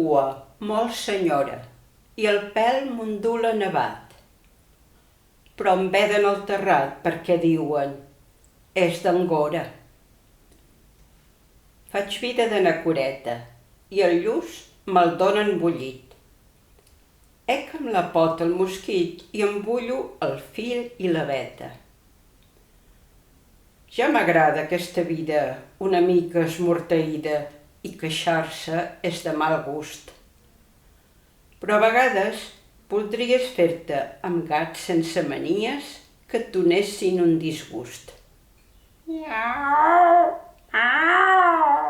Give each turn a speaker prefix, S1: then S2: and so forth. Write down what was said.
S1: cua molt senyora i el pèl m'ondula nevat. Però em veden al terrat perquè diuen és d'Angora. Faig vida de nacoreta i el lluç me'l donen bullit. Ec amb la pota el mosquit i embullo el fil i la veta. Ja m'agrada aquesta vida una mica esmorteïda i queixar-se és de mal gust. Però a vegades voldries fer-te amb gats sense manies que et donessin un disgust.
S2: Miau, miau.